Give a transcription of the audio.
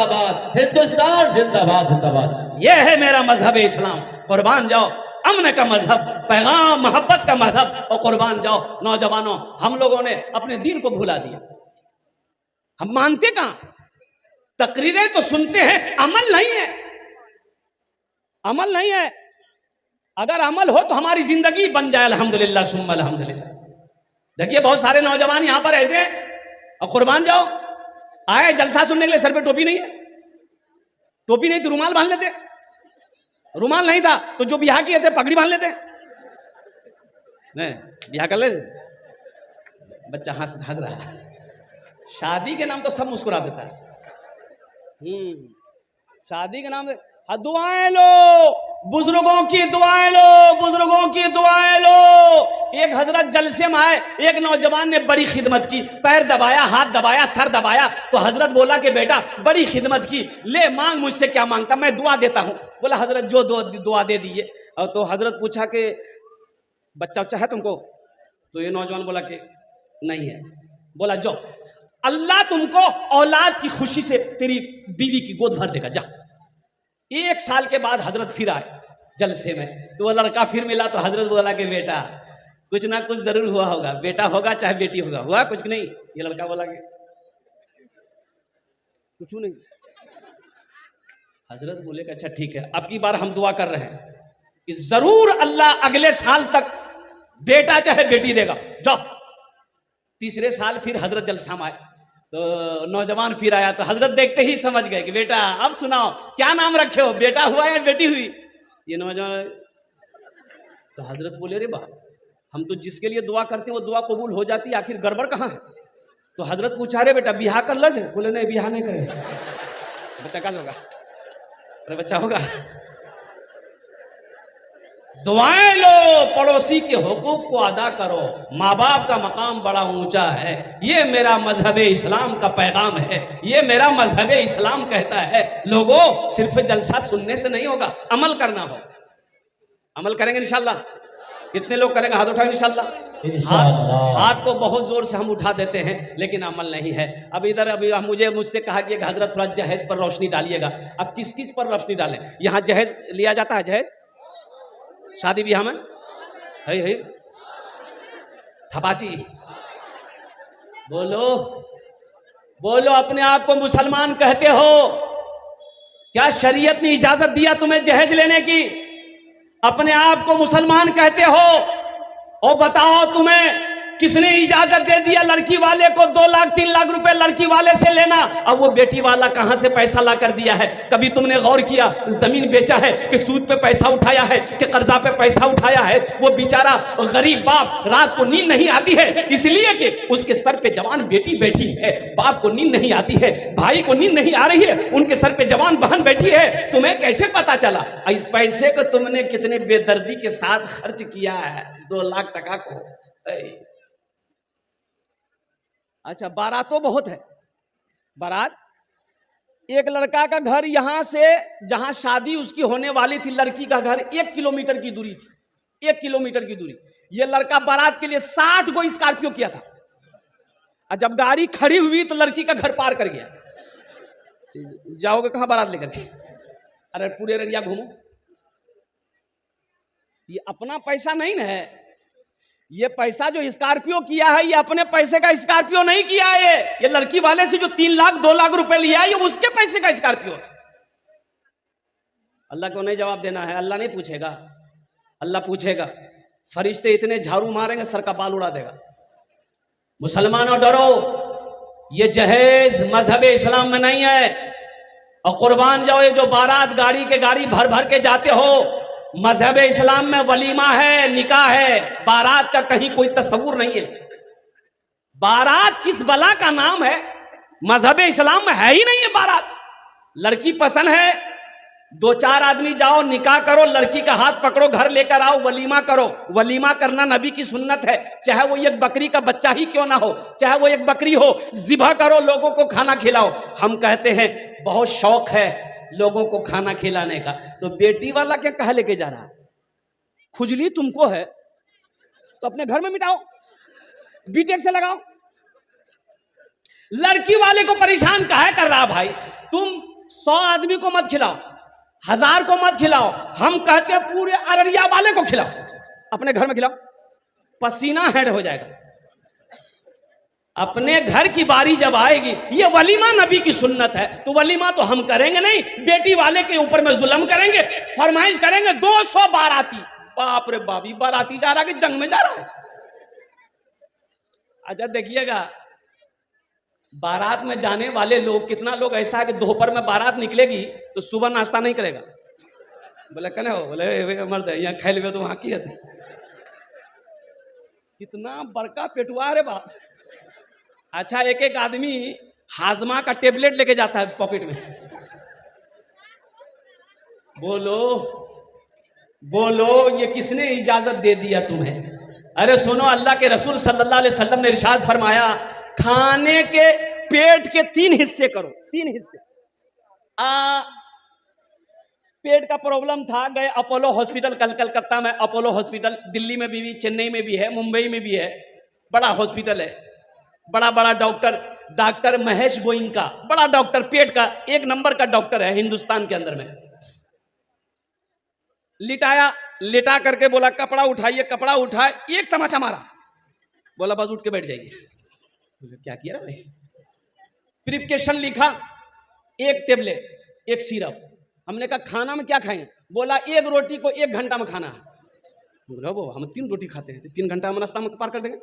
जिंदाबाद, हिंदुस्तान जिंदाबाद जिंदाबाद। ये है मेरा मजहब इस्लाम। कुर्बान जाओ, अमन का मजहब, पैगाम मोहब्बत का मजहब, और कुर्बान जाओ। नौजवानों, हम लोगों ने अपने दीन को भुला दिया। हम मानते कहां? तकरीरें तो सुनते हैं, अमल नहीं है। अमल नहीं है। अगर अमल हो तो हमारी जिंदगी बन जाए अल्हम्दुलिल्लाह सुम्मा अल्हम्दुलिल्लाह। देखिए बहुत सारे नौजवान यहां पर ऐसे हैं, और कुर्बान जाओ आए जलसा सुनने के लिए, सर पे टोपी नहीं है। टोपी नहीं तो रुमाल बांध लेते, रुमाल नहीं था तो जो ब्याह किए थे पगड़ी बांध लेते। नहीं, ब्याह कर लेते। बच्चा हंस रहा है। शादी के नाम तो सब मुस्कुरा देता है। शादी के नाम से दुआएं लो, बुजुर्गों की दुआएं लो, बुजुर्गों की दुआएं लो। एक हजरत जलसे में आए, एक नौजवान ने बड़ी खिदमत की, पैर दबाया, हाथ दबाया, सर दबाया, तो हजरत बोला कि बेटा बड़ी खिदमत की, ले मांग, मुझसे क्या मांगता, मैं दुआ देता हूं। बोला हजरत जो दुआ दे दिए। और तो हजरत पूछा कि बच्चा उच्चा है तुमको? तो ये नौजवान बोला कि नहीं है। बोला जो अल्लाह तुमको औलाद की खुशी से तेरी बीवी की गोद भर देगा, जा। 1 साल के बाद हजरत फिर आए जलसे में, तो वो लड़का फिर मिला, तो हजरत बोला कि बेटा कुछ ना कुछ जरूर हुआ होगा, बेटा होगा चाहे बेटी होगा, हुआ कुछ नहीं? ये लड़का बोला कि कुछ नहीं। हजरत बोले कि अच्छा ठीक है, अब की बार हम दुआ कर रहे हैं कि जरूर अल्लाह अगले साल तक बेटा चाहे बेटी देगा, जाओ। 3रे साल फिर हजरत जलसा में आए, तो नौजवान फिर आया, तो हजरत देखते ही समझ गए कि बेटा अब सुनाओ क्या नाम रखे हो, बेटा हुआ या बेटी हुई? ये नौजवान, तो हजरत बोले रे बाप, हम तो जिसके लिए दुआ करते हैं वो दुआ कबूल हो जाती है, आखिर गड़बड़ कहाँ है? तो हजरत पूछा रे बेटा बियाह कर लज? बोले नहीं बियाह नहीं करेंगे। बच्चा क्या होगा? अरे बच्चा होगा। दुआएं लो, पड़ोसी के हुकूक को अदा करो, माँ बाप का मकाम बड़ा ऊंचा है। ये मेरा मजहब इस्लाम का पैगाम है, ये मेरा मजहब इस्लाम कहता है। लोगों सिर्फ जलसा सुनने से नहीं होगा, अमल करना हो। अमल करेंगे इंशाल्लाह? कितने लोग करेंगे? हाथ उठाएंगे इंशाल्लाह। हाथ तो बहुत जोर से हम उठा देते हैं, लेकिन अमल नहीं है। अब इधर अभी मुझसे कहा कि हजरत थोड़ा जहेज पर रोशनी डालिएगा। अब किस किस पर रोशनी डालें? यहाँ जहेज लिया जाता है, जहेज शादी ब्याह में है थपाची। बोलो बोलो, अपने आप को मुसलमान कहते हो? क्या शरीयत ने इजाजत दिया तुम्हें जहेज लेने की? अपने आप को मुसलमान कहते हो? और बताओ तुम्हें किसने इजाजत दे दिया लड़की वाले को 2 लाख 3 लाख रुपए लड़की वाले से लेना? अब वो बेटी वाला कहां से पैसा ला कर दिया है? कभी तुमने गौर किया? जमीन बेचा है कि सूद पे पैसा उठाया है कि कर्जा पे पैसा उठाया है? वो बेचारा गरीब बाप रात को नींद नहीं आती है, इसलिए कि उसके सर पे जवान बेटी बैठी है। बाप को नींद नहीं आती है, भाई को नींद नहीं आ रही है, उनके सर पे जवान बहन बैठी है। तुम्हें कैसे पता चला? इस पैसे को तुमने कितने बेदर्दी के साथ खर्च किया है, 2 लाख टका को। अच्छा, बारात तो बहुत है। बारात, एक लड़का का घर यहां से जहां शादी उसकी होने वाली थी, लड़की का घर 1 किलोमीटर की दूरी थी, 1 किलोमीटर की दूरी। ये लड़का बारात के लिए 60 गो स्कॉर्पियो किया था, और जब गाड़ी खड़ी हुई तो लड़की का घर पार कर गया। जाओगे कहां बारात लेकर के? अरे पूरे एरिया घूमो। ये अपना पैसा नहीं है, ये पैसा जो स्कॉर्पियो किया है, ये अपने पैसे का स्कॉर्पियो नहीं किया है। ये लड़की वाले से जो 3 लाख 2 लाख रुपए लिया है, ये उसके पैसे का स्कॉर्पियो। अल्लाह को नहीं जवाब देना है, अल्लाह नहीं पूछेगा। अल्लाह पूछेगा, फरिश्ते इतने झाड़ू मारेंगे सर का बाल उड़ा देगा। मुसलमानों डरो, ये जहेज मजहब इस्लाम में नहीं है। और कुर्बान जाओ, ये जो बारात गाड़ी के गाड़ी भर भर के जाते हो, मजहब इस्लाम में वलीमा है, निकाह है, बारात का कहीं कोई तस्वुर नहीं है। बारात किस बला का नाम है? मजहब इस्लाम में है ही नहीं है बारात। लड़की पसंद है, 2-4 आदमी जाओ, निकाह करो, लड़की का हाथ पकड़ो, घर लेकर आओ, वलीमा करो। वलीमा करना नबी की सुन्नत है, चाहे वो एक बकरी का बच्चा ही क्यों ना हो, चाहे वो एक बकरी हो, जिबा करो, लोगों को खाना खिलाओ। हम कहते हैं बहुत शौक है लोगों को खाना खिलाने का, तो बेटी वाला क्या कहा लेके जा रहा है? खुजली तुमको है तो अपने घर में मिटाओ, बीटेक से लगाओ। लड़की वाले को परेशान काहे कर रहा भाई? तुम 100 आदमी को मत खिलाओ, 1000 को मत खिलाओ, हम कहते हैं पूरे अररिया वाले को खिलाओ, अपने घर में खिलाओ, पसीना हेड हो जाएगा। अपने घर की बारी जब आएगी, ये वलीमा नबी की सुन्नत है, तो वलीमा तो हम करेंगे नहीं, बेटी वाले के ऊपर में जुल्म करेंगे, फरमाइश करेंगे। 200 बाराती, बाप रे बाप, बाराती जा रहा कि जंग में जा रहा है। अच्छा देखिएगा, बारात में जाने वाले लोग, कितना लोग ऐसा है कि दोपहर में बारात निकलेगी तो सुबह नाश्ता नहीं करेगा। बोले कने हो, बोले मर्द यहाँ खेल गए तो वहां की है। कितना बड़का पेटुआ रे बाप। अच्छा एक एक आदमी हाजमा का टेबलेट लेके जाता है पॉकेट में। बोलो बोलो, ये किसने इजाजत दे दिया तुम्हें? अरे सुनो, अल्लाह के रसूल सल्लल्लाहु अलैहि वसल्लम ने इरशाद फरमाया, खाने के पेट के 3 हिस्से करो, 3 हिस्से। पेट का प्रॉब्लम था, गए अपोलो हॉस्पिटल, कलकत्ता में अपोलो हॉस्पिटल, दिल्ली में भी, चेन्नई में भी है, मुंबई में भी है, बड़ा हॉस्पिटल है, बड़ा बड़ा डॉक्टर महेश गोइंका, बड़ा डॉक्टर, पेट का 1 नंबर का डॉक्टर है हिंदुस्तान के अंदर में। लिटाया, लिटा करके बोला कपड़ा उठाइए, कपड़ा उठाए, एक तमाचा मारा, बोला बस उठ के बैठ जाइए। बोले क्या किया भाई? प्रिस्क्रिप्शन लिखा, 1 टेबलेट 1 सिरप। हमने कहा खाना में क्या खाएंगे? बोला 1 रोटी को 1 घंटा में खाना है। बोला वो हम 3 रोटी खाते हैं, 3 घंटा में नाश्ता में पार कर देंगे।